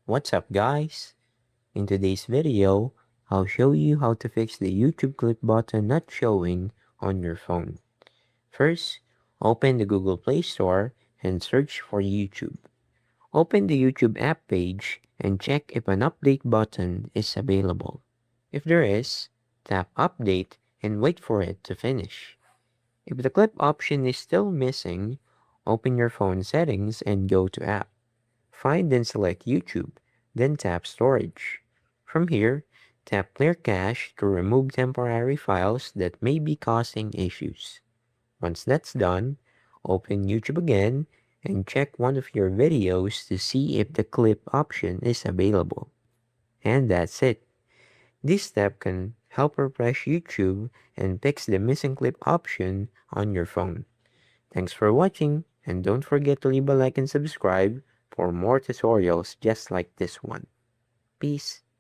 What's up guys? In today's video, I'll show you how to fix the YouTube clip button not showing on your phone. First, open the Google Play Store and search for YouTube. Open the YouTube app page and check if an update button is available. If there is, tap update and wait for it to finish. If the clip option is still missing, open your phone settings and go to app. Find and select YouTube, then tap Storage. From here, tap Clear Cache to remove temporary files that may be causing issues. Once that's done, open YouTube again and check one of your videos to see if the clip option is available. And that's it. This step can help refresh YouTube and fix the missing clip option on your phone. Thanks for watching, and don't forget to leave a like and subscribe for more tutorials just like this one. Peace.